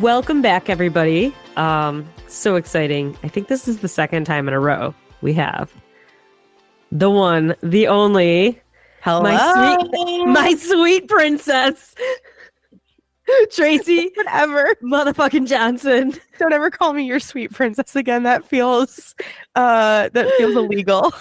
Welcome back, everybody. So exciting. I think this is the second time in a row we have the one, the only, Hello. my sweet princess, Tracey, Whatever. motherfucking Johnson. Don't ever call me your sweet princess again. That feels illegal.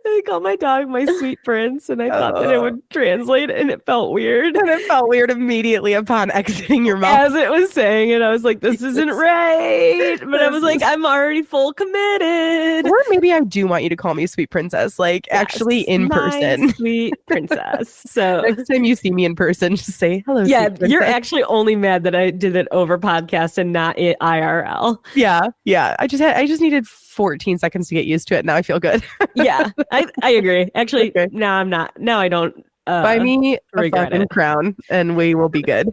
I call my dog my sweet prince, and I thought that it would translate, and it felt weird. And it felt weird immediately upon exiting your mouth. As it was saying it, I was like, this isn't right. But I was like, I'm already full committed. Or maybe I do want you to call me sweet princess, like actually in person. Sweet princess. So next time you see me in person, just say hello. Yeah, sweet you're princess. actually only mad that I did it over podcast and not IRL. Yeah. I just needed 14 seconds to get used to it. Now I feel good. Yeah, I agree. Actually, Okay. now I'm not. Now I don't. Buy me a fucking crown and we will be good.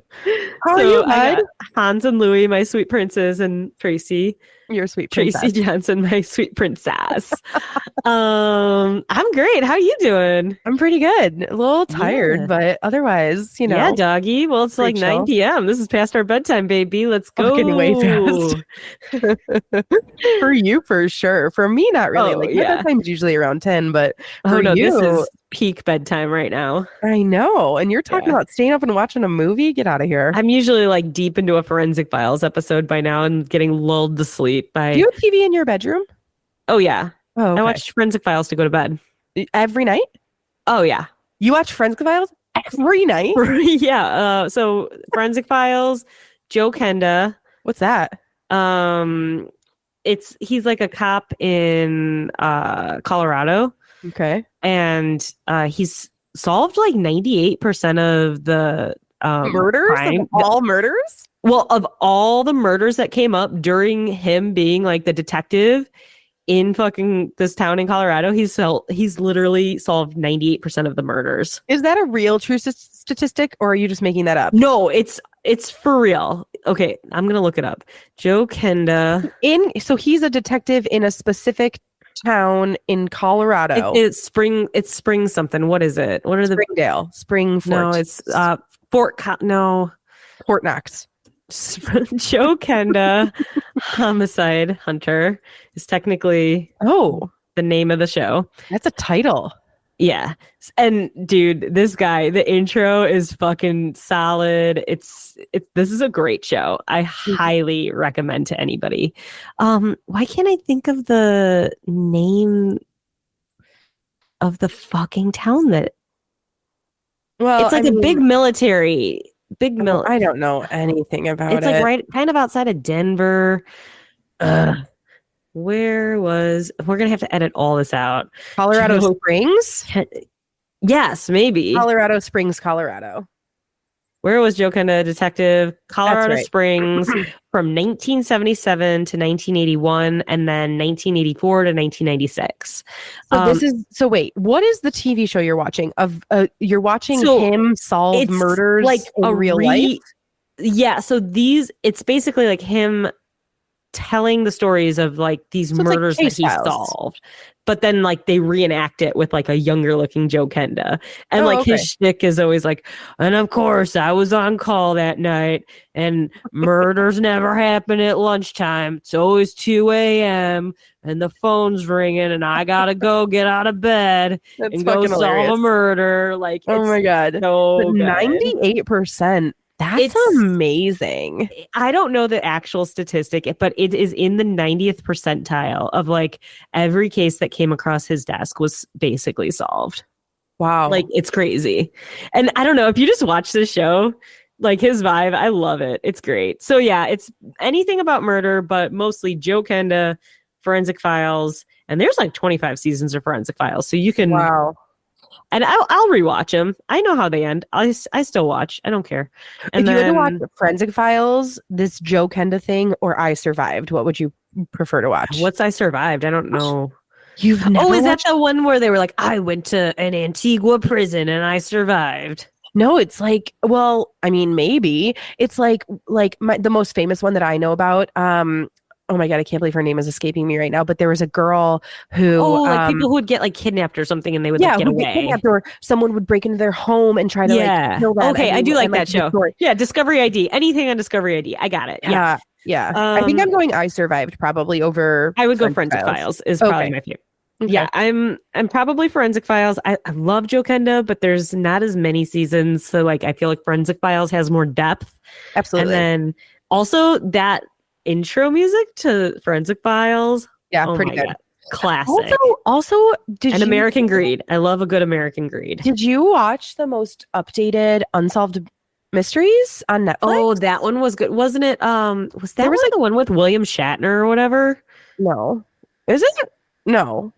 How are you, bud? Hans and Louie, my sweet princes, and Tracey. Your sweet princess. Tracey Johnson, my sweet princess. I'm great. How you doing? I'm pretty good. A little tired, but otherwise, you know. Yeah, doggy. Well, it's like 9 p.m. This is past our bedtime, baby. Let's go. Getting way fast. For you, for sure. For me, not really. Oh, my yeah. bedtime's usually around 10, but for no, you, this is peak bedtime right now. I know. And you're talking about staying up and watching a movie? Get out of here. I'm usually like deep into a Forensic Files episode by now and getting lulled to sleep by... Do you have TV in your bedroom? Oh, yeah. Oh, okay. I watch Forensic Files to go to bed. Every night? Oh, yeah. You watch Forensic Files every night? Yeah. So Forensic Files, Joe Kenda. What's that? He's like a cop in Colorado. Okay. And he's solved like 98% of the murders? crime. All murders? Well, of all the murders that came up during him being like the detective in fucking this town in Colorado, he's literally solved 98% of the murders. Is that a real true statistic, or are you just making that up? No, it's for real. Okay, I'm gonna look it up. Joe Kenda. So he's a detective in a specific town in Colorado. It's spring something. What is it? What are the Springdale? No, it's Fort Knox. Joe Kenda Homicide Hunter is technically the name of the show. That's a title. Yeah. And dude, this guy, the intro is fucking solid. This is a great show. I highly recommend to anybody. Why can't I think of the name of the fucking town that... Well, it's like a big military. I don't know anything about it. It's like right kind of outside of Denver. We're gonna have to edit all this out. Colorado Springs? Yes, maybe. Colorado Springs, Colorado. Where was Joe Kenda detective? Colorado Springs from 1977 to 1981, and then 1984 to 1996. So wait, what is the TV show you're watching? You're watching him solve murders like in real life? Yeah, so it's basically like him telling the stories of like these murders that he solved, but then like they reenact it with like a younger looking Joe Kenda, and his shtick is always like, and of course I was on call that night, and murders never happen at lunchtime. It's always 2 a.m. and the phone's ringing, and I gotta go get out of bed and go solve a murder. Like, oh my god, so 98%. That's amazing. I don't know the actual statistic, but it is in the 90th percentile of like every case that came across his desk was basically solved. Wow. Like, it's crazy. And I don't know, if you just watch this show, like his vibe, I love it. It's great. So yeah, it's anything about murder, but mostly Joe Kenda, Forensic Files, and there's like 25 seasons of Forensic Files. So you can... Wow. And I'll rewatch them. I know how they end. I still watch. I don't care. And if you had to watch Forensic Files, this Joe Kenda thing, or I Survived, what would you prefer to watch? What's I Survived? I don't know. You've never is that the one where they were like, I went to an Antigua prison and I survived? No, it's like, well, I mean, maybe. It's like the most famous one that I know about. oh my God, I can't believe her name is escaping me right now. But there was a girl who, like people who would get like kidnapped or something, and they would like, get away. Get kidnapped, or someone would break into their home and try to like kill them. Okay, I do like that show. Yeah, Discovery ID. Anything on Discovery ID, I got it. Yeah. I think I'm going I Survived probably over. I would go Forensic Files is probably my favorite. Okay. Yeah, I'm probably Forensic Files. I love Joe Kenda, but there's not as many seasons, so like I feel like Forensic Files has more depth. Absolutely. And then also that intro music to Forensic Files. Yeah, pretty good. God. Classic. Also, American Greed. I love a good American Greed. Did you watch the most updated Unsolved Mysteries on Netflix? Oh, that one was good, wasn't it? Was that like the one with William Shatner or whatever? No, is it? No,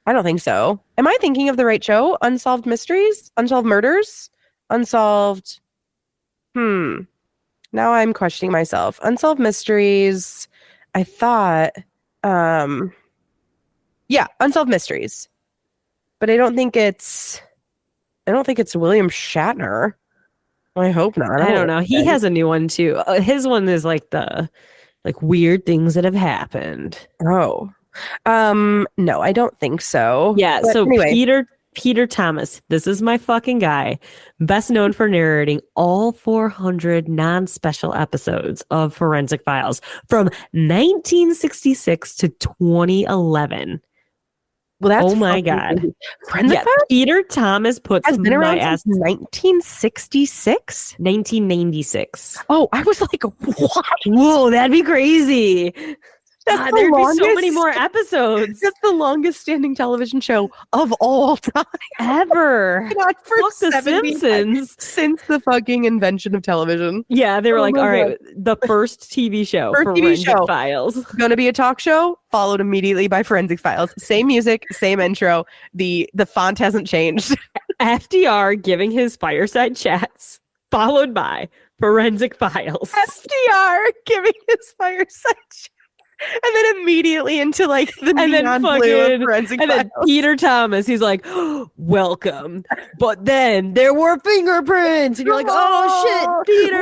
I don't think so. Am I thinking of the right show? Unsolved Mysteries, Unsolved Murders, Unsolved. Now I'm questioning myself. Unsolved Mysteries. I thought, Unsolved Mysteries, but I don't think it's William Shatner. I hope not. I don't know. He has a new one too. His one is like the weird things that have happened. Oh, no, I don't think so. Yeah. But so anyway. Peter Thomas, this is my fucking guy, best known for narrating all 400 non-special episodes of Forensic Files from 1966 to 2011. Well, that's my God. Forensic Files? Peter Thomas puts has been around since 1966? 1996. Oh, I was like, what? Whoa, that'd be crazy. There'd be so many more episodes. That's the longest standing television show of all time. Ever. Not for the Simpsons. Since the fucking invention of television. Yeah, they were all right, the first TV show, Forensic Files. Gonna be a talk show, followed immediately by Forensic Files. Same music, same intro. The font hasn't changed. FDR giving his fireside chats, followed by Forensic Files. FDR giving his fireside chats. And then immediately into like the neon blue of Forensic Files. Then Peter Thomas, he's like, welcome. But then there were fingerprints. And you're like, oh shit, Peter.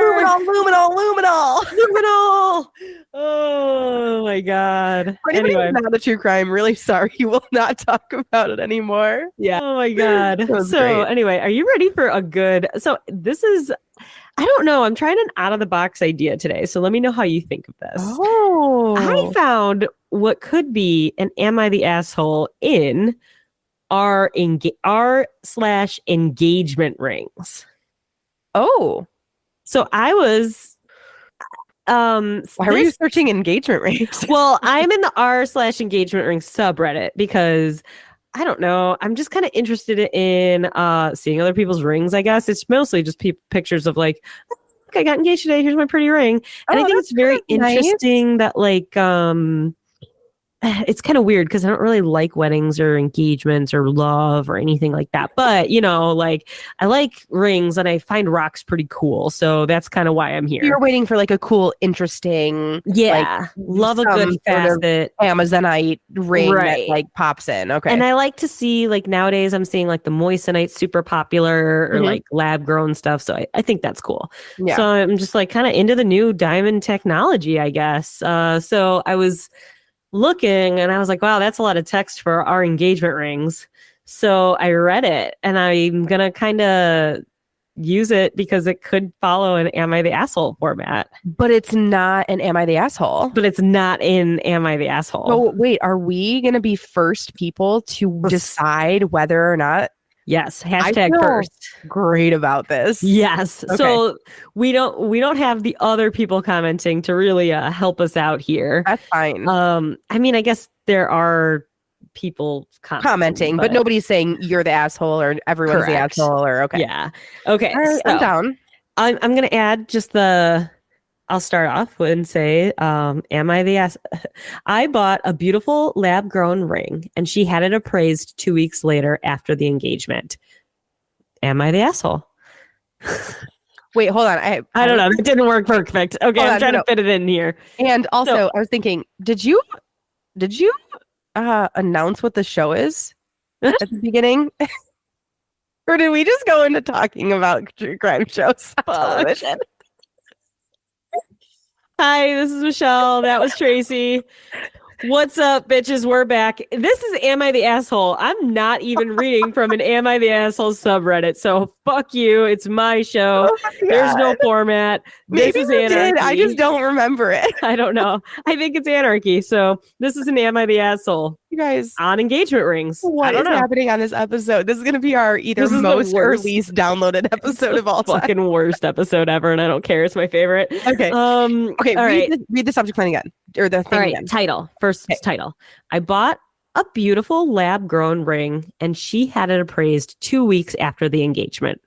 Luminol. Oh my God. Anyway, not a true crime. Really sorry. You will not talk about it anymore. Yeah. Oh my God. So anyway, are you ready for a good, this is, I don't know. I'm trying an out of the box idea today. So let me know how you think of this. Oh. I found what could be an Am I the Asshole in r/engagement rings. Oh. So I was why were you searching engagement rings? Well, I'm in the r/engagement ring subreddit because I don't know. I'm just kind of interested in seeing other people's rings, I guess. It's mostly just pictures of like, look, I got engaged today. Here's my pretty ring. And I think it's very interesting that like it's kind of weird because I don't really like weddings or engagements or love or anything like that. But, like I like rings and I find rocks pretty cool. So that's kind of why I'm here. You're waiting for like a cool, interesting, love a good facet Amazonite ring that like pops in. Okay. And I like to see like nowadays I'm seeing like the moissanite super popular or like lab grown stuff. So I think that's cool. Yeah. So I'm just like kind of into the new diamond technology, I guess. So I was looking and I was like, wow, that's a lot of text for our engagement rings. So I read it and I'm going to kind of use it because it could follow an Am I the Asshole format. But it's not an Am I the Asshole. But it's not in Am I the Asshole. Oh, wait, are we going to be first people to decide whether or not? Yes, hashtag first. Great about this. Yes. Okay. So we don't have the other people commenting to really help us out here. That's fine. I mean, I guess there are people commenting, but nobody's saying you're the asshole or everyone's the asshole or okay. Yeah. Okay. Right, so I'm down. I'm going to add just I'll start off and say, am I the ass? I bought a beautiful lab grown ring and she had it appraised 2 weeks later after the engagement. Am I the asshole? Wait, hold on. I don't know. It didn't work perfect. Okay. I'm trying to fit it in here. And also I was thinking, did you announce what the show is at the beginning? Or did we just go into talking about true crime shows on television? Hi, this is Michelle. That was Tracey. What's up, bitches? We're back. This is Am I the Asshole? I'm not even reading from an Am I the Asshole subreddit, so fuck you. It's my show. Oh my There's no God. format. Maybe This is you anarchy. did. I just don't remember it. I don't know. I think it's anarchy. So this is an Am I the Asshole? You guys, On engagement rings. what is happening on this episode? This is going to be our either most or least downloaded episode of all time. Fucking worst episode ever, and I don't care. It's my favorite. Okay. Okay. Read the subject line again, or the thing again. Title. First title. I bought a beautiful lab-grown ring, and she had it appraised 2 weeks after the engagement.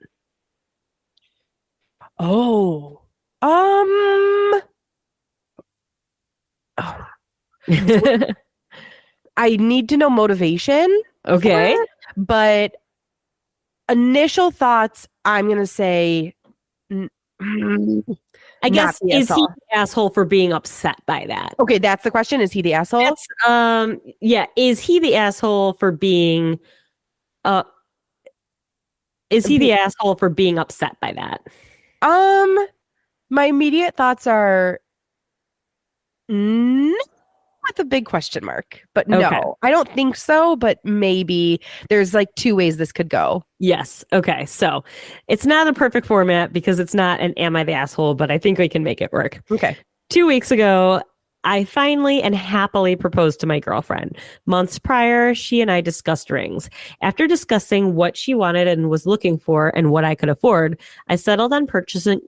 Oh. I need to know motivation. Okay. But initial thoughts, I'm going to say, I guess, is he the asshole for being upset by that? Okay, that's the question. Is he the asshole? Yeah. Is he the asshole for being, is he the asshole for being upset by that? My immediate thoughts are with a big question mark, but no, I don't think so, but maybe there's like two ways this could go. Yes. Okay. So it's not a perfect format because it's not an Am I the Asshole, but I think we can make it work. Okay. 2 weeks ago, I finally and happily proposed to my girlfriend. Months prior, she and I discussed rings. After discussing what she wanted and was looking for and what I could afford, I settled on purchasing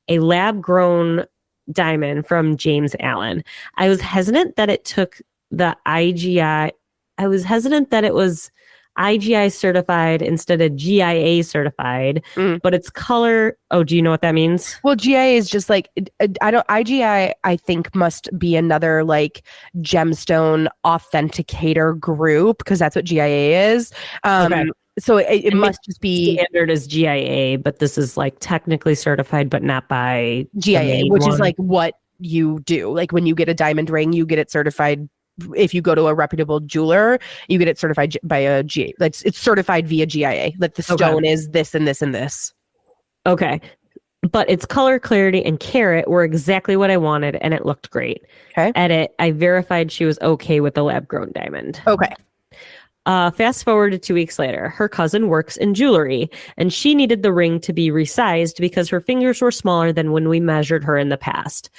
a lab-grown diamond from James Allen. I was hesitant that it took the IGI. I was hesitant that it was IGI certified instead of GIA certified, but its color. Oh, do you know what that means? Well, GIA is just like, IGI, I think must be another like gemstone authenticator group because that's what GIA is. Okay. So it must just be standard as GIA, but this is like technically certified, but not by GIA, which is like what you do. Like when you get a diamond ring, you get it certified. If you go to a reputable jeweler, you get it certified by a GIA. Like it's certified via GIA. Like the stone is this and this and this. Okay. But its color, clarity, and carat were exactly what I wanted, and it looked great. Okay. Edit, I verified she was okay with the lab-grown diamond. Okay. Fast forward to 2 weeks later, her cousin works in jewelry, and she needed the ring to be resized because her fingers were smaller than when we measured her in the past.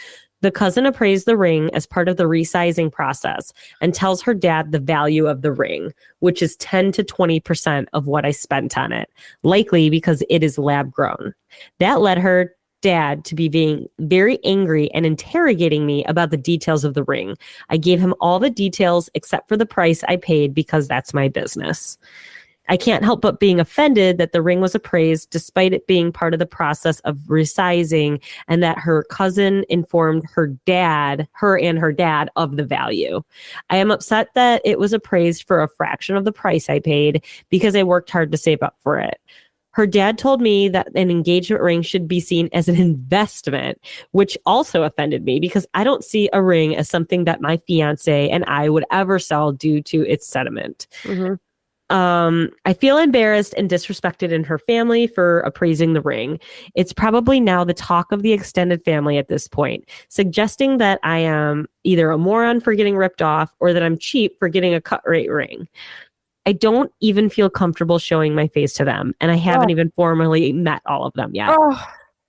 The cousin appraised the ring as part of the resizing process and tells her dad the value of the ring, which is 10 to 20% of what I spent on it, likely because it is lab grown. That led her dad to be being very angry and interrogating me about the details of the ring. I gave him all the details except for the price I paid because that's my business. I can't help but being offended that the ring was appraised despite it being part of the process of resizing and that her cousin informed her and her dad of the value. I am upset that it was appraised for a fraction of the price I paid because I worked hard to save up for it. Her dad told me that an engagement ring should be seen as an investment, which also offended me because I don't see a ring as something that my fiance and I would ever sell due to its sentiment. Mm-hmm. I feel embarrassed and disrespected in her family for appraising the ring. It's probably now the talk of the extended family at this point, suggesting that I am either a moron for getting ripped off or that I'm cheap for getting a cut rate ring. I don't even feel comfortable showing my face to them, and I haven't even formally met all of them yet.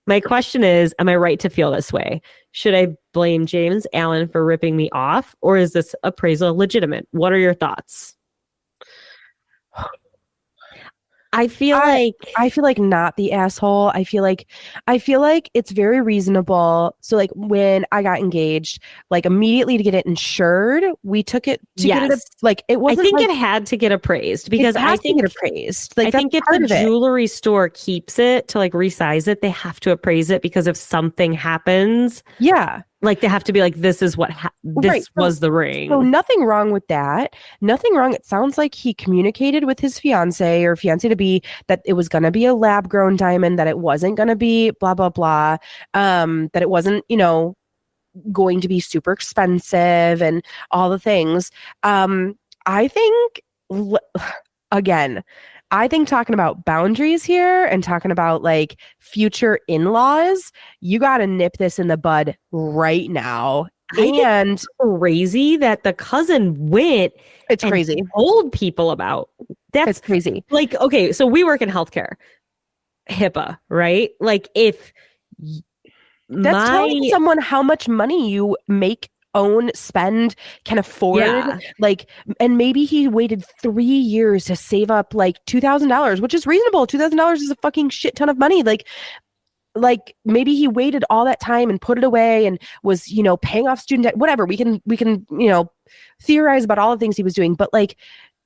My question is, am I right to feel this way? Should I blame James Allen for ripping me off, or is this appraisal legitimate? What are your thoughts? I feel like not the asshole. I feel like it's very reasonable. So like when I got engaged, like immediately to get it insured, we took it to get it. Like it wasn't. I think it had to get appraised because I think it appraised. Like I think if the jewelry store keeps it to like resize it, they have to appraise it because if something happens, like they have to be like, this is what was the ring. So nothing wrong with that. Nothing wrong. It sounds like he communicated with his fiance or fiance to be that it was going to be a lab grown diamond, that it wasn't going to be blah, blah, blah. That it wasn't, going to be super expensive and all the things. I think, again, I think talking about boundaries here and talking about like future in-laws, you got to nip this in the bud right now. I think And it's crazy that the cousin went it's and crazy. told people about. That's It's crazy. like, okay, so we work in healthcare, HIPAA, right? Like if That's telling my someone how much money you make, own, spend, can afford. yeah, Like, and maybe he waited 3 years to save up like $2,000, which is reasonable. $2,000 is a fucking shit ton of money. Like maybe he waited all that time and put it away and was, paying off student debt, whatever. We can, theorize about all the things he was doing, but like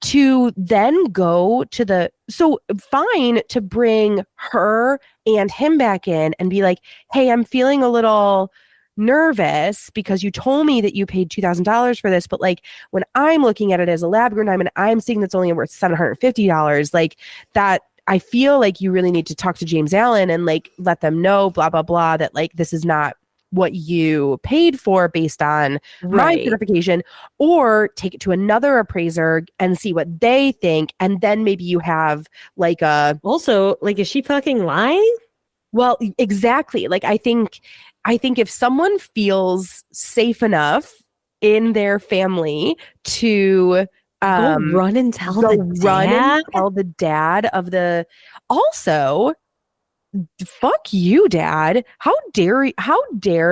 to then go to so fine to bring her and him back in and be like, hey, I'm feeling a little nervous because you told me that you paid $2,000 for this, but like when I'm looking at it as a lab grown diamond, I'm seeing that's only worth $750. Like that, I feel like you really need to talk to James Allen and like let them know, blah, blah, blah, that like this is not what you paid for based on my certification, or take it to another appraiser and see what they think. And then maybe you have like also like, is she fucking lying? well, exactly. Like I think if someone feels safe enough in their family to Go run and tell the dad. tell the dad of the also fuck you, dad. How dare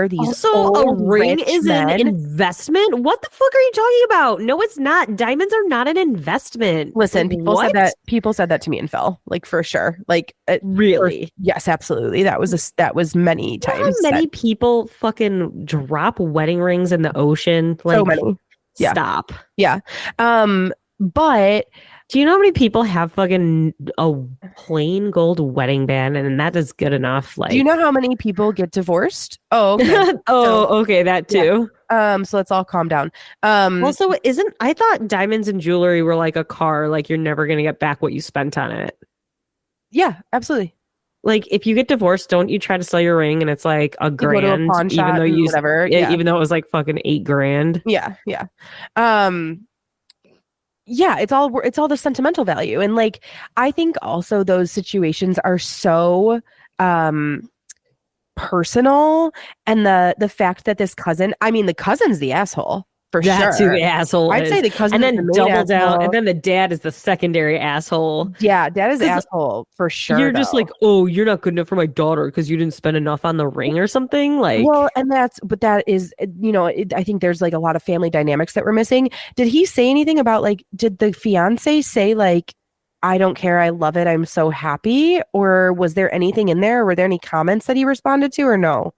these Also, a old ring rich is men. an investment. What the fuck are you talking about? No, it's not. Diamonds are not an investment. Listen, Like, people what? said that to me and Phil, like for sure. Like Really? yes, absolutely. That was many You know times. how many people fucking drop wedding rings in the ocean? Like, so many. Yeah. stop. Yeah. But do you know how many people have fucking a plain gold wedding band and that is good enough? Like, do you know how many people get divorced? Oh, okay. okay, that too. Yeah. So let's all calm down. Also, I thought diamonds and jewelry were like a car, like you're never gonna get back what you spent on it. Yeah, absolutely. Like if you get divorced, don't you try to sell your ring and it's like $1,000, go to a pawn shop even though whatever. Yeah. even though it was like fucking $8,000. Yeah, yeah. Yeah, it's all the sentimental value. And like I think also those situations are so personal, and the fact that this cousin, I mean the cousin's the asshole for That's sure. who the asshole I'd is. say the cousin and is then the double main down, asshole. and then the dad is the secondary asshole. Yeah, dad is asshole for sure. You're just like, oh, you're not good enough for my daughter because you didn't spend enough on the ring or something. Like, well, and that is, I think there's like a lot of family dynamics that we're missing. Did he say anything about like, did the fiance say like, I don't care, I love it, I'm so happy? Or was there anything in there? Were there any comments that he responded to or no?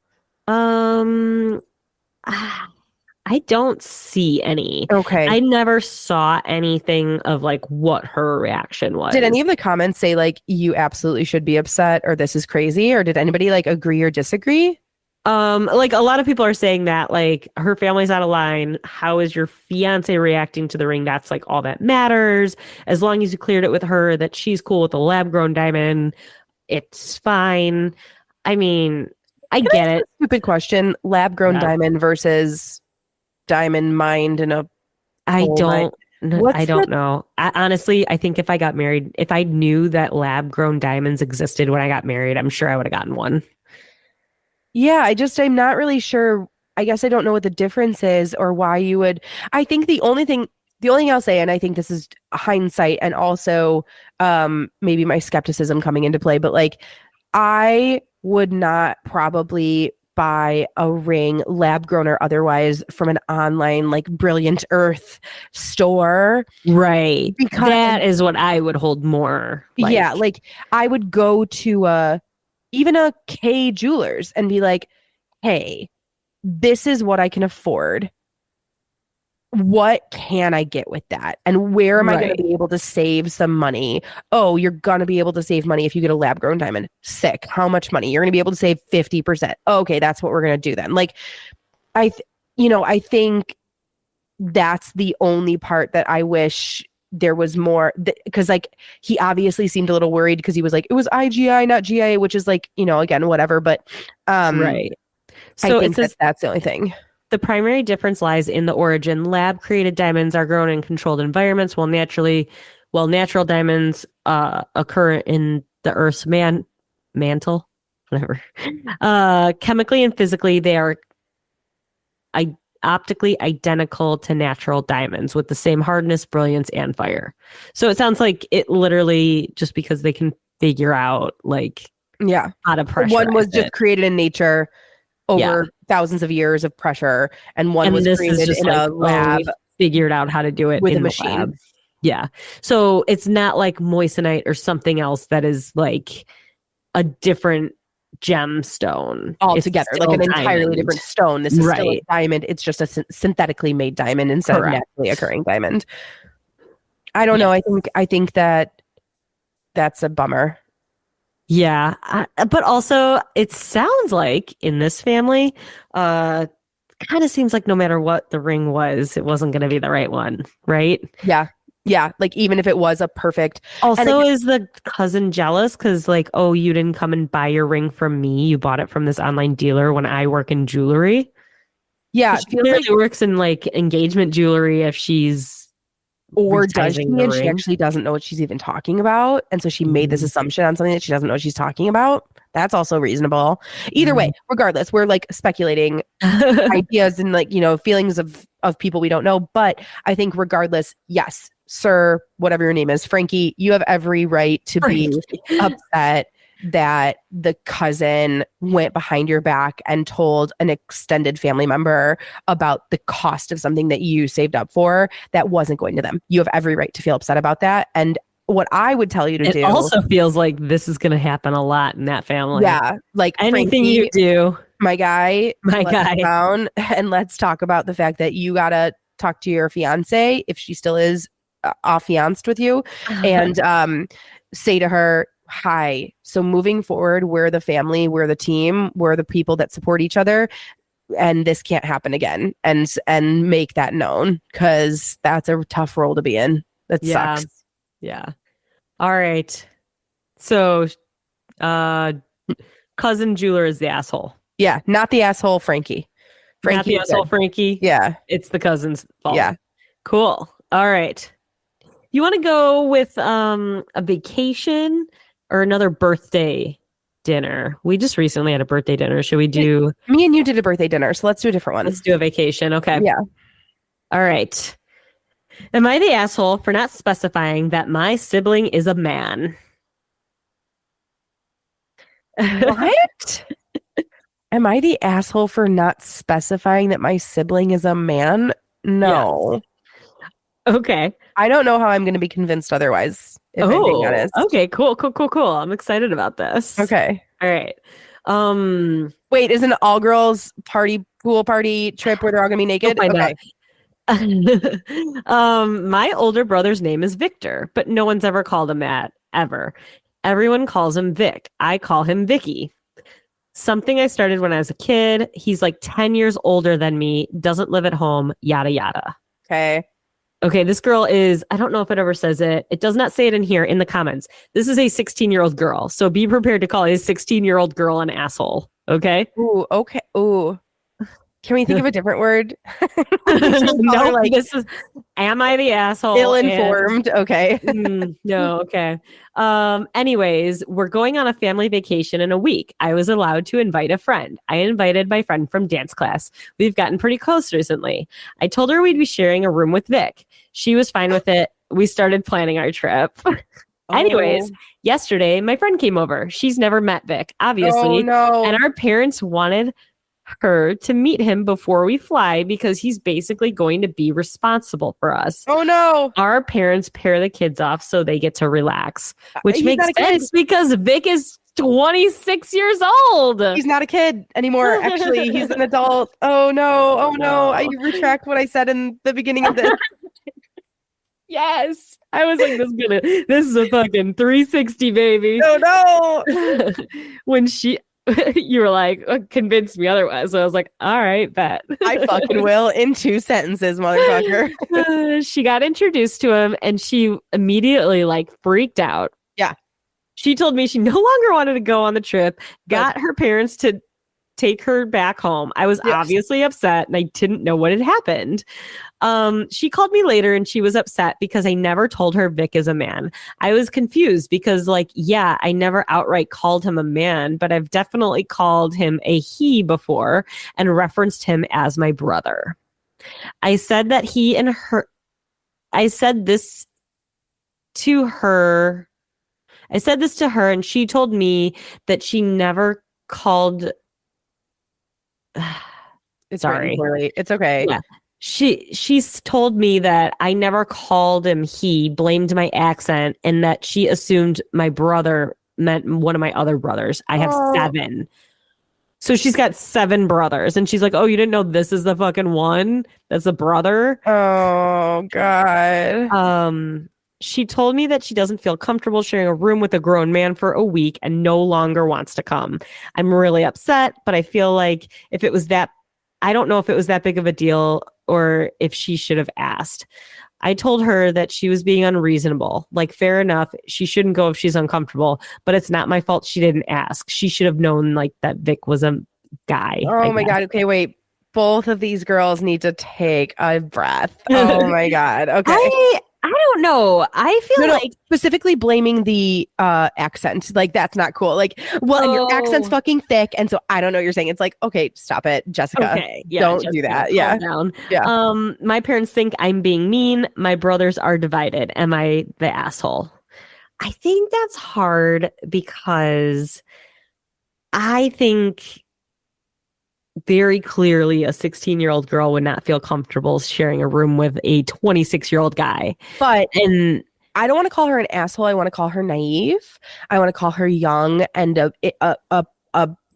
I don't see any. Okay. I never saw anything of like what her reaction was. Did any of the comments say like, you absolutely should be upset or this is crazy? Or did anybody like agree or disagree? Like a lot of people are saying that like her family's out of line. How is your fiance reacting to the ring? That's like all that matters. As long as you cleared it with her that she's cool with the lab grown diamond, it's fine. I mean, I get it. Stupid question. Lab grown diamond versus diamond mined in a I don't know. Honestly, I think if I got married, if I knew that lab grown diamonds existed when I got married, I'm sure I would have gotten one. Yeah, I'm not really sure. I guess I don't know what the difference is or why you would. I think the only thing I'll say, and I think this is hindsight and also maybe my skepticism coming into play, but like I would not probably buy a ring, lab grown or otherwise, from an online like Brilliant Earth store. Right. Because that is what I would hold more. Yeah, like I would go to even a K Jewelers and be like, hey, this is what I can afford. What can I get with that? And where am I going to be able to save some money? Oh, you're going to be able to save money if you get a lab grown diamond. Sick. How much money? You're going to be able to save 50%. Okay, that's what we're going to do then. Like, I think that's the only part that I wish there was more, because like he obviously seemed a little worried because he was like, it was IGI, not GIA, which is like, again, whatever. But right. So I think that's the only thing. The primary difference lies in the origin. Lab created diamonds are grown in controlled environments, while naturally Well, natural diamonds occur in the Earth's mantle, whatever. Chemically and physically, they are optically identical to natural diamonds with the same hardness, brilliance, and fire. So it sounds like it literally just because they can figure out like how to pressure. One was just created in nature over thousands of years of pressure, and one was created in a lab. Figured out how to do it with in a machine. Lab. Yeah. So it's not like moissanite or something else that is like a different gemstone altogether, like an entirely different stone. This is still a diamond. It's just a synthetically made diamond instead of naturally occurring diamond. I don't know. I think that that's a bummer. Yeah. But also it sounds like in this family, kind of seems like no matter what the ring was, it wasn't going to be the right one, right? Yeah. Yeah, like even if it was a perfect. Also, is the cousin jealous because like, oh, you didn't come and buy your ring from me. You bought it from this online dealer when I work in jewelry. Yeah, she clearly works in like engagement jewelry if she's or does she and she actually doesn't know what she's even talking about, and so she made this assumption on something that she doesn't know what she's talking about. That's also reasonable. Either way, regardless, we're like speculating ideas and like, you know, feelings of people we don't know. But I think regardless, yes, sir, whatever your name is, Frankie, you have every right to be upset that the cousin went behind your back and told an extended family member about the cost of something that you saved up for that wasn't going to them. You have every right to feel upset about that. And what I would tell you to do. It also feels like this is going to happen a lot in that family. Yeah. Like anything Frankie, you do. My guy. Down and let's talk about the fact that you got to talk to your fiance, if she still is affianced with you, and say to her, hi, so moving forward, we're the family, we're the team, we're the people that support each other, and this can't happen again, and make that known, because that's a tough role to be in. That sucks. Yeah. All right. So cousin jeweler is the asshole. Yeah, not the asshole Frankie. Not the asshole Frankie. Yeah. It's the cousin's fault. Yeah. Cool. All right. You want to go with a vacation or another birthday dinner? We just recently had a birthday dinner. Should we do... Me and you did a birthday dinner, so let's do a different one. Let's do a vacation. Okay. Yeah. All right. Am I the asshole for not specifying that my sibling is a man? What? Am I the asshole for not specifying that my sibling is a man? No. Yes. Okay. I don't know how I'm going to be convinced otherwise, if I'm being honest. Okay, cool. I'm excited about this. Okay. All right. Wait, is an all girls pool party trip where they're all going to be naked? Okay. My older brother's name is Victor, but no one's ever called him that, ever. Everyone calls him Vic. I call him Vicky. Something I started when I was a kid. He's like 10 years older than me, doesn't live at home, yada, yada. Okay, this girl is, I don't know if it ever says it. It does not say it in here in the comments. This is a 16-year-old girl. So be prepared to call a 16-year-old girl an asshole. Okay? Ooh, okay. Ooh. Can we think of a different word? No, like, this is, am I the asshole? Ill-informed. Okay. No, okay. Anyways, we're going on a family vacation in a week. I was allowed to invite a friend. I invited my friend from dance class. We've gotten pretty close recently. I told her we'd be sharing a room with Vic. She was fine with it. We started planning our trip. Anyways, yesterday, my friend came over. She's never met Vic, obviously. Oh, no. And our parents wanted her to meet him before we fly because he's basically going to be responsible for us. Oh no. Our parents pair the kids off so they get to relax, which makes sense because Vic is 26 years old. He's not a kid anymore. Actually, he's an adult. Oh no. Oh no. I retract what I said in the beginning of this. Yes. I was like, this is a fucking 360, baby. Oh no. When you were like, convince me otherwise. So I was like, all right, bet. I fucking will in 2 sentences, motherfucker. She got introduced to him and she immediately like freaked out. Yeah. She told me she no longer wanted to go on the trip, got her parents to take her back home. I was obviously upset and I didn't know what had happened. She called me later and she was upset because I never told her Vic is a man. I was confused because, like, yeah, I never outright called him a man, but I've definitely called him a he before and referenced him as my brother. I said that he and her, I said this to her. I said this to her and she told me that she never called. It's sorry. It's okay. Yeah. She's told me that I never called him he, blamed my accent, and that she assumed my brother meant one of my other brothers. I have 7. So she's got 7 brothers. And she's like, oh, you didn't know this is the fucking one? That's a brother? Oh, God. She told me that she doesn't feel comfortable sharing a room with a grown man for a week and no longer wants to come. I'm really upset, but I feel like if it was that, I don't know if it was that big of a deal or if she should have asked. I told her that she was being unreasonable. Like, fair enough, she shouldn't go if she's uncomfortable, but it's not my fault she didn't ask. She should have known, like, that Vic was a guy. Oh my God. Okay, wait. Both of these girls need to take a breath. Oh my God. Okay. I don't know. I feel like specifically blaming the accent. Like, that's not cool. Like, well, and your accent's fucking thick, and so I don't know what you're saying. It's like, okay, stop it, Jessica. Okay, yeah, don't do that. Yeah. Down. Yeah. My parents think I'm being mean. My brothers are divided. Am I the asshole? I think that's hard because I think very clearly a 16-year-old girl would not feel comfortable sharing a room with a 26-year-old guy. And I don't want to call her an asshole. I want to call her naive. I want to call her young and a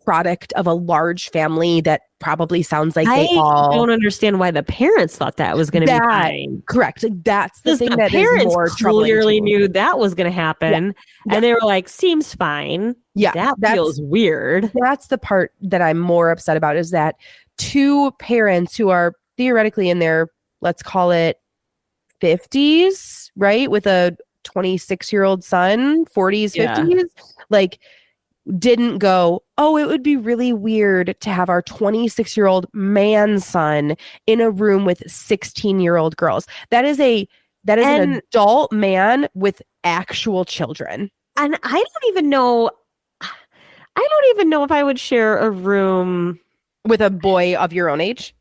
product of a large family that probably sounds like they all... I don't understand why the parents thought that was going to be fine. Correct. That's the thing that is more troubling. Clearly knew that was going to happen. Yeah. And they were like, seems fine. Yeah. That feels weird. That's the part that I'm more upset about, is that 2 parents who are theoretically in their, let's call it 50s, right? With a 26-year-old son, 40s, 50s, like, didn't go, oh, it would be really weird to have our 26-year-old man son in a room with 16-year-old girls. That is an adult man with actual children. And I don't even know if I would share a room with a boy of your own age.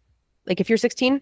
Like, if you're 16?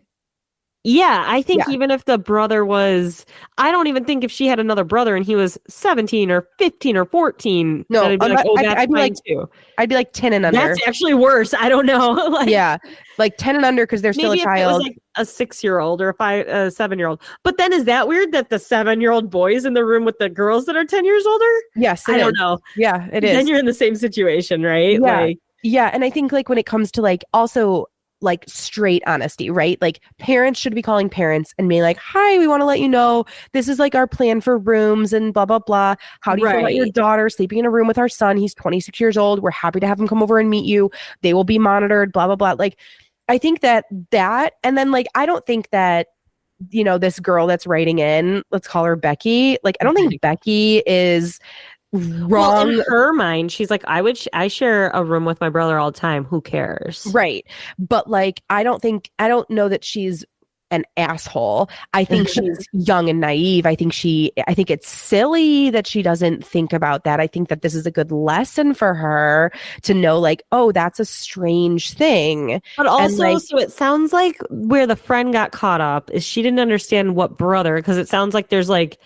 Yeah, I think even if the brother was, I don't even think if she had another brother and he was 17 or 15 or 14, no, I'd be like, oh, that's fine too. I'd be like 10 and under. That's actually worse. I don't know. Like, like 10 and under because they're still a child. Maybe it was like a 6-year-old or a 7-year-old. But then is that weird that the 7-year-old boy is in the room with the girls that are 10 years older? Yes, I don't know. Yeah, it is. Then you're in the same situation, right? Yeah, and I think, like, when it comes to, like, also, like, straight honesty, right? Like, parents should be calling parents and being like, hi, we want to let you know this is, like, our plan for rooms and blah, blah, blah. How do you feel about your daughter sleeping in a room with our son? He's 26 years old. We're happy to have him come over and meet you. They will be monitored, blah, blah, blah. Like, I think that, and then, like, I don't think that, you know, this girl that's writing in, let's call her Becky. Like, I don't think Becky is wrong. Well, in her mind, she's like, I share a room with my brother all the time. Who cares? Right. But, like, I don't know that she's an asshole. I think she's young and naive. I think it's silly that she doesn't think about that. I think that this is a good lesson for her to know, like, oh, that's a strange thing. But also, like, so it sounds like where the friend got caught up is she didn't understand what brother, because it sounds like there's like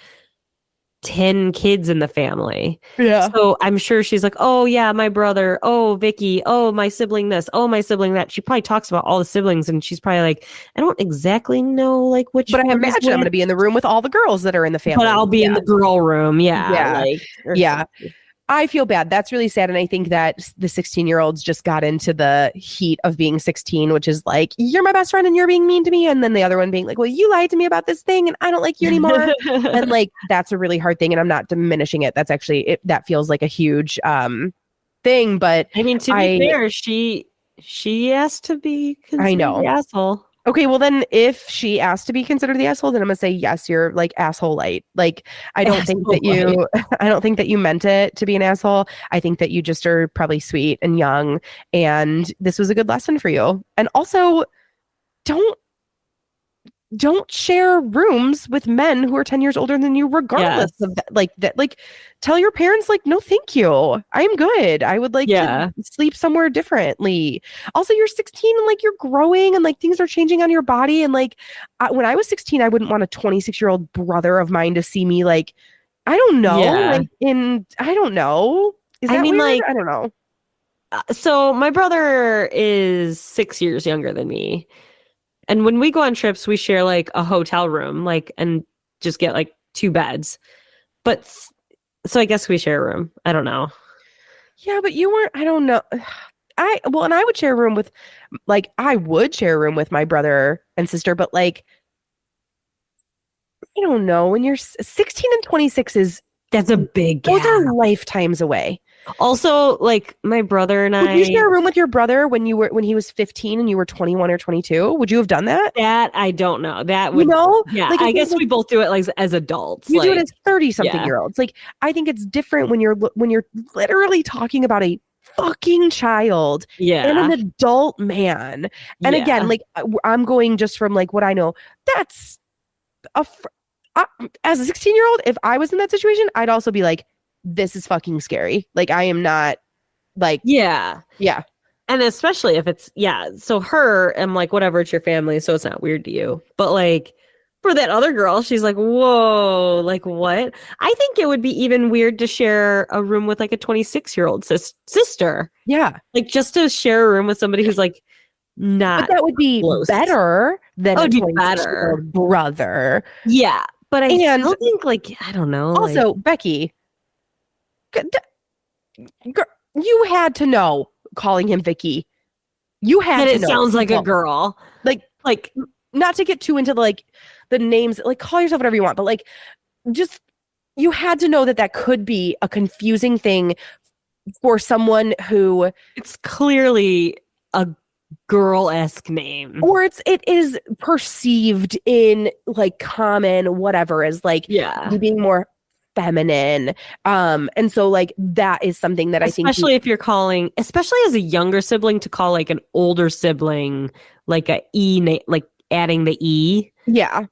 10 kids in the family. Yeah. So I'm sure she's like, oh yeah, my brother, oh Vicky, oh my sibling this, oh my sibling that. She probably talks about all the siblings and she's probably like, I don't exactly know like which. But I imagine I'm going to be in the room with all the girls that are in the family. But I'll be in the girl room. Yeah. Yeah. I feel bad. That's really sad. And I think that the 16-year-olds just got into the heat of being 16, which is like, you're my best friend and you're being mean to me. And then the other one being like, well, you lied to me about this thing and I don't like you anymore. And, like, that's a really hard thing. And I'm not diminishing it. That's actually, that feels like a huge thing. But I mean, to be fair, she asked to be considered the asshole. Okay, well then if she asked to be considered the asshole, then I'm gonna say yes, you're like asshole light. Like I don't think Asshole that light. you I don't think that you meant it to be an asshole. I think that you just are probably sweet and young and this was a good lesson for you. And also don't don't share rooms with men who are 10 years older than you regardless Yes. of that. Like that, like tell your parents like no thank you, I'm good, I would like to Yeah. sleep somewhere differently. Also you're 16 and like you're growing and like things are changing on your body and like when I was 16 I wouldn't want a 26-year-old brother of mine to see me like I don't know Yeah. like in I don't know, is I that mean, weird? like, I don't know. so my brother is 6 years younger than me. And when we go on trips, we share like a hotel room, like, and just get like two beds. But so I guess we share a room. I don't know. Yeah, but you weren't, I don't know. And I would share a room with like I would share a room with my brother and sister, but like I don't know, when you're 16 and 26 is That's a big those gap. are lifetimes away. Also, like my brother and Would you I, share a room with your brother when he was 15 and you were 21 or 22? Would you have done that? that I don't know. That You would, know? yeah, Like I I think guess like we both do it like as adults. you do it Like, as 30 something yeah, year olds. Like I think it's different when you're literally talking about a fucking child and an yeah, adult man. And again, yeah, like I'm going just from like what I know. That's a as a 16-year-old, if I was in that situation, I'd also be like, this is fucking scary. Like I am not like, yeah. yeah. And especially if it's, yeah. So her, I'm like, whatever, it's your family, so it's not weird to you. But like for that other girl, she's like, whoa, like what? I think it would be even weird to share a room with like a 26-year-old sister. Yeah. Like just to share a room with somebody who's like But not that would be close. better than Oh, a it'd be better. 26-year-old brother. Yeah. But I And still think like, I don't know, like also, Becky, you had to know calling him Vicky. You that had to it know. sounds like a Well, girl. like, Like, not to get too into like the names, like call yourself whatever you want, but like just you had to know that that could be a confusing thing for someone who it's clearly a girl-esque name. or it is perceived in like common whatever as like Yeah. you being more feminine, and so like that is something that I think Especially if you're calling, especially as a younger sibling, to call like an older sibling like a like adding the E yeah.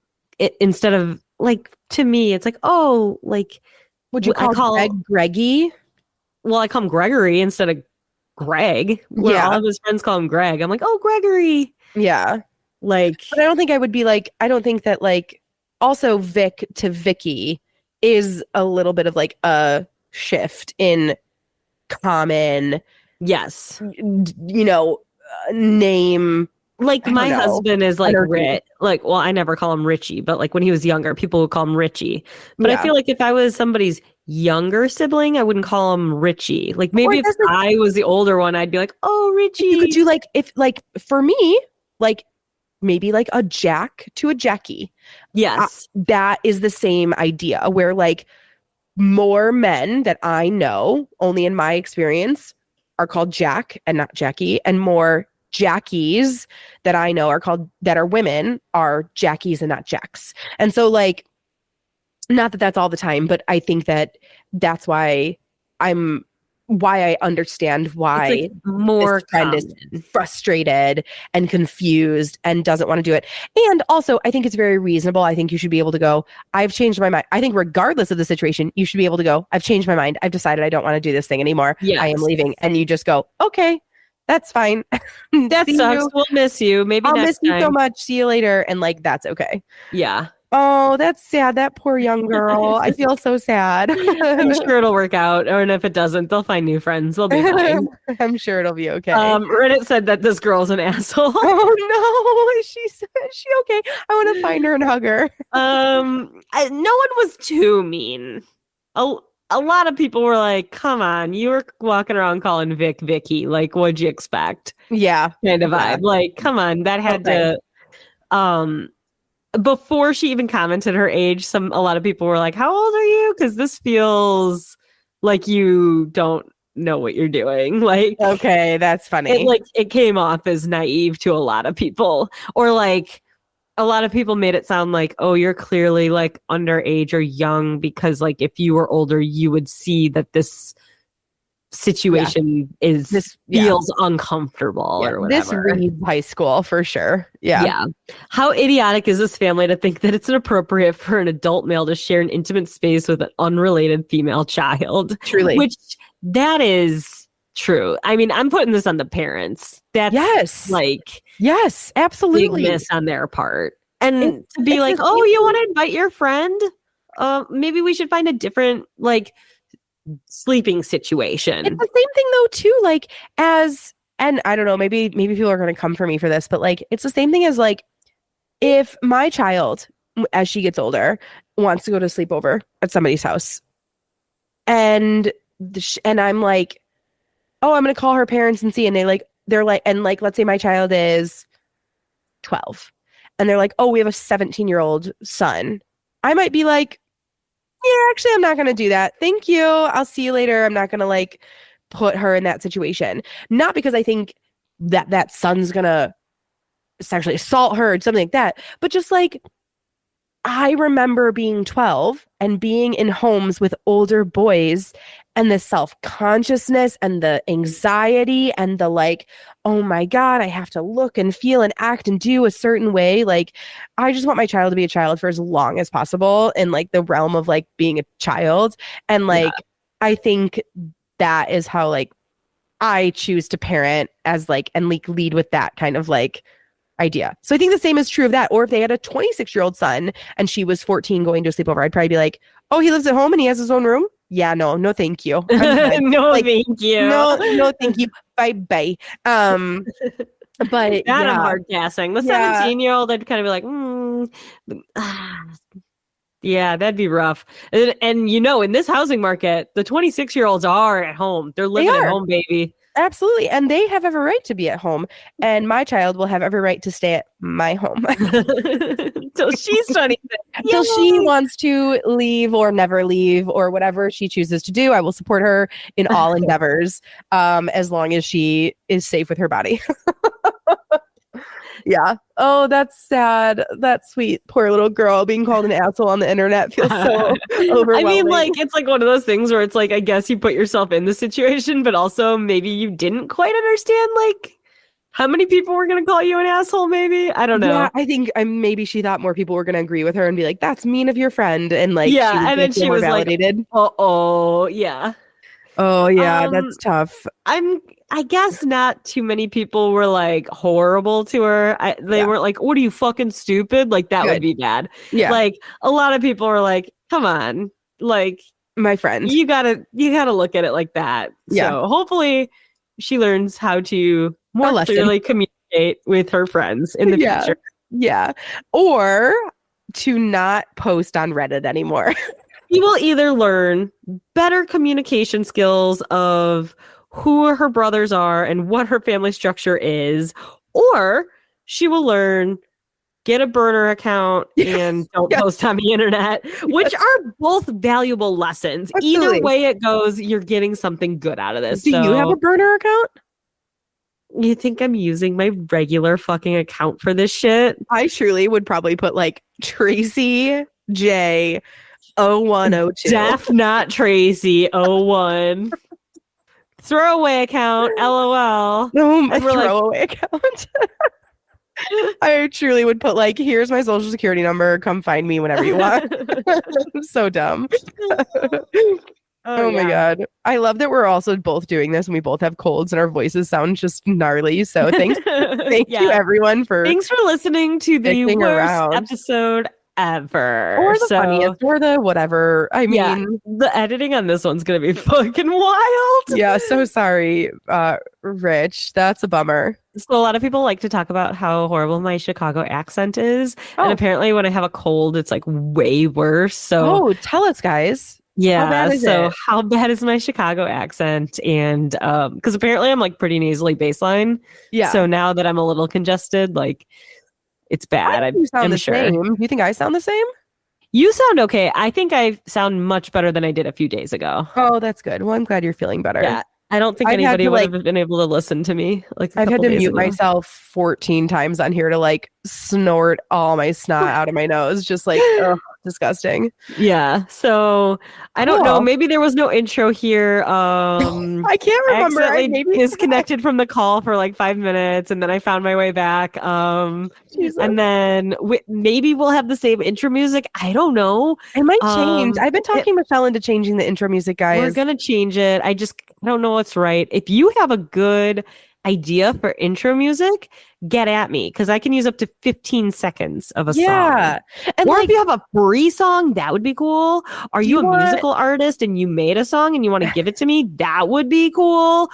instead of like, to me, it's like, oh, like Would you I call Greg call, Greggy? well, I call him Gregory instead of Greg, where all Yeah, of his friends call him Greg. I'm like, oh, Gregory. yeah, Like, but I don't think I would be like I don't think that like also Vic to Vicky is a little bit of like a shift in common, yes. you know, name. Like I don't my know, husband is like energy. like, well, I never call him Richie, but like when he was younger, people would call him Richie. But I Yeah, feel like if I was somebody's younger sibling, I wouldn't call him Richie. Like or maybe I if guess like I was the older one, I'd be like, oh, if you could Richie. do like if like for me like maybe like a Jack to a Jackie. Yes. That is the same idea where like more men that I know, only in my experience, are called Jack and not Jackie, and more Jackies that I know are called that are women are Jackies and not Jacks. And so like not that that's all the time, but I think that that's I'm why I understand It's like why this more friend is common. frustrated and confused and doesn't want to do it. And also, I think it's very reasonable. I think you should be able to go, I've changed my mind. I think, regardless of the situation, you should be able to go, I've changed my mind. I've decided I don't want to do this thing anymore. I am Yes. leaving. And you just go, okay, that's fine. That See sucks. you. We'll miss you. Maybe I'll miss next you so time. much. See you later. And like, that's okay. Yeah. Oh, that's sad. That poor young girl. I feel so sad. I'm sure it'll work out. Or and if it doesn't, they'll find new friends. They'll be fine. I'm sure it'll be okay. Reddit said that this girl's an asshole. Oh no, is she okay? I want to find her and hug her. No one was too mean. A lot of people were like, "Come on, you were walking around calling Vic Vicky. Like, what'd you expect?" Yeah, Kind of yeah. vibe. Like, come on, that had Okay. to. Before she even commented her age, a lot of people were like, "How old are you?" Because this feels like you don't know what you're doing. Like, okay, that's funny. It came off as naive to a lot of people, or like a lot of people made it sound like, oh, you're clearly like underage or young because like if you were older, you would see that this situation feels uncomfortable or whatever. This reads high school for sure. Yeah. How idiotic is this family to think that it's inappropriate for an adult male to share an intimate space with an unrelated female child? Truly. Which that is true. I mean, I'm putting this on the parents. That's yes, absolutely. Big miss on their part. And to be like, oh, you want to invite your friend? Maybe we should find a different like sleeping situation. It's the same thing though too, like and I don't know, maybe people are going to come for me for this, but like it's the same thing as like if my child as she gets older wants to go to sleepover at somebody's house and I'm like, oh, I'm going to call her parents and see, and they're like and like let's say my child is 12 and they're like, oh, we have a 17-year-old son. I might be like, yeah, actually, I'm not going to do that. Thank you. I'll see you later. I'm not going to like put her in that situation. Not because I think that son's going to sexually assault her or something like that, but just like I remember being 12 and being in homes with older boys and the self-consciousness and the anxiety and the like, oh my God, I have to look and feel and act and do a certain way. Like, I just want my child to be a child for as long as possible in like the realm of like being a child. And like, I think that is how like I choose to parent as like, and like lead with that kind of like idea. So I think the same is true of that. Or if they had a 26-year-old son and she was 14 going to a sleepover, I'd probably be like, oh, he lives at home and he has his own room? Yeah, no, thank you. No, like, thank you. No, thank you. Bye. But I'm hard passing. The 17-year-old, I'd kind of be like, yeah, that'd be rough. And you know, in this housing market, the 26-year-olds are at home. They're living at home, baby. Absolutely. And they have every right to be at home. And my child will have every right to stay at my home. Till she's 26. Till she wants to leave or never leave or whatever she chooses to do. I will support her in all endeavors as long as she is safe with her body. Yeah. Oh, that's sad. That's sweet. Poor little girl being called an asshole on the internet feels so overwhelming. I mean, like, it's like one of those things where it's like, I guess you put yourself in the situation, but also maybe you didn't quite understand, like, how many people were going to call you an asshole, maybe? I don't know. Yeah, I think maybe she thought more people were going to agree with her and be like, that's mean of your friend. And like, yeah, and then she was validated. Like, oh, yeah. Oh, yeah, that's tough. I guess not too many people were like horrible to her. They weren't like, what are you, fucking stupid? Like that would be bad. Yeah. Like a lot of people were like, come on, like my friend, you gotta look at it like that. Yeah. So hopefully she learns how to more clearly communicate with her friends in the future. Yeah. Or to not post on Reddit anymore. She will either learn better communication skills of who her brothers are and what her family structure is, or she will learn, get a burner account and don't post on the internet, which are both valuable lessons. Absolutely. Either way it goes, you're getting something good out of this. Do you have a burner account? You think I'm using my regular fucking account for this shit? I truly would probably put like Tracey J 0102. Def not Tracey 01. Throwaway account, LOL. No, my throwaway account. I truly would put like, here's my social security number. Come find me whenever you want. I'm so dumb. Oh my God. I love that we're also both doing this and we both have colds and our voices sound just gnarly. So thank you everyone thanks for listening to the worst episode ever. Or the funniest or the whatever. I mean, the editing on this one's gonna be fucking wild. Yeah, so sorry, Rich. That's a bummer. So a lot of people like to talk about how horrible my Chicago accent is. And apparently when I have a cold, it's like way worse. So tell us, guys. Yeah. How bad is my Chicago accent? And because apparently I'm like pretty nasally baseline. Yeah. So now that I'm a little congested, like it's bad. You sound the same. You think I sound the same? You sound okay. I think I sound much better than I did a few days ago. Oh, that's good. Well, I'm glad you're feeling better. Yeah. I don't think anybody would have been able to listen to me like I've had to mute myself 14 times on here to like snort all my snot out of my nose. Just like, ugh, disgusting. Yeah. So I don't know. Maybe there was no intro here. I can't remember. I maybe disconnected from the call for like 5 minutes and then I found my way back. And then maybe we'll have the same intro music. I don't know. It might change. I've been talking Michelle into changing the intro music, guys. We're going to change it. I don't know what's right. If you have a good idea for intro music, get at me because I can use up to 15 seconds of a song. And or if you have a free song, that would be cool. Are you a musical artist and you made a song and you want to give it to me? That would be cool.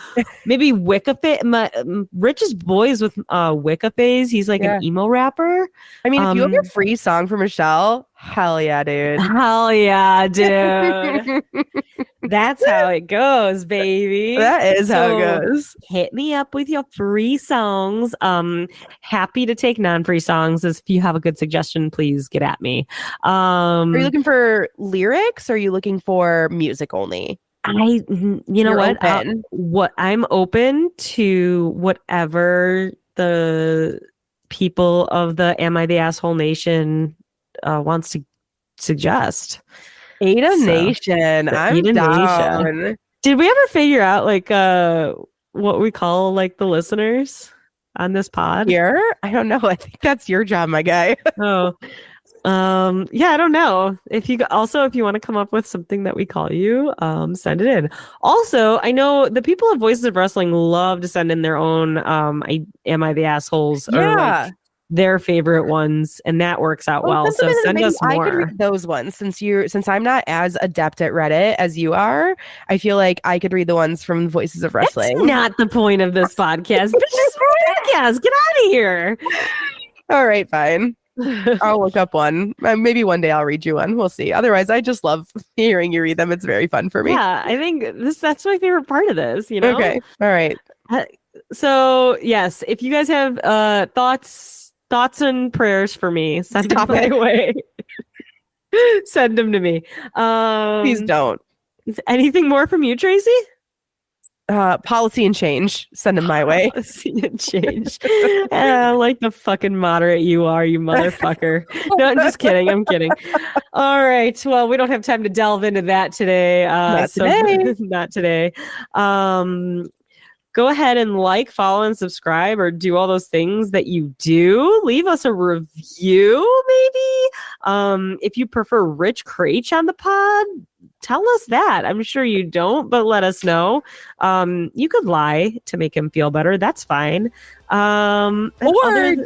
Maybe Rich is boys with Wicca Phase. He's like an emo rapper. I mean, if you have a free song for Michelle, hell yeah, dude. Hell yeah, dude. That's how it goes, baby. That is how it goes. Hit me up with your free songs. Happy to take non-free songs. If you have a good suggestion, please get at me. Are you looking for lyrics or are you looking for music only? You know what? I'm open to whatever the people of the Am I the Asshole Nation wants to suggest. Ada Nation. I'm down. Nation. Did we ever figure out like what we call like the listeners on this pod? Here? I don't know. I think that's your job, my guy. Yeah, I don't know. If you want to come up with something that we call you, send it in. Also, I know the people at Voices of Wrestling love to send in their own Am I the Assholes or like their favorite ones, and that works out well. So send us more. I could read those ones since I'm not as adept at Reddit as you are. I feel like I could read the ones from Voices of Wrestling. That's not the point of this podcast. This is a podcast. Get out of here. All right, fine. I'll look up one. Maybe one day I'll read you one. We'll see. Otherwise, I just love hearing you read them. It's very fun for me. Yeah, I think that's my favorite part of this. You know. Okay. All right. So yes, if you guys have thoughts and prayers for me, send them my way. Send them to me. Please don't. Anything more from you, Tracey? Policy and change. Send them my way. Policy and change. Like the fucking moderate you are, you motherfucker. No, I'm just kidding. I'm kidding. All right. Well, we don't have time to delve into that today. Not today. Go ahead and like, follow, and subscribe, or do all those things that you do. Leave us a review, maybe. If you prefer Rich Craich on the pod, tell us that. I'm sure you don't, but let us know. You could lie to make him feel better. That's fine. Or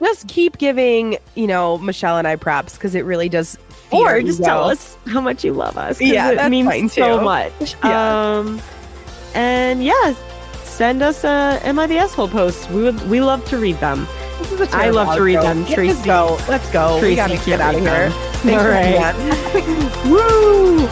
just keep giving, Michelle and I props because it really does. Or just tell us how much you love us. Yeah, it means so much. Yeah. And yeah. Send us Am I the Asshole posts. We love to read them. I love to read them, Tracey. Let's go. Tracey, we gotta get out of here. All right. Woo!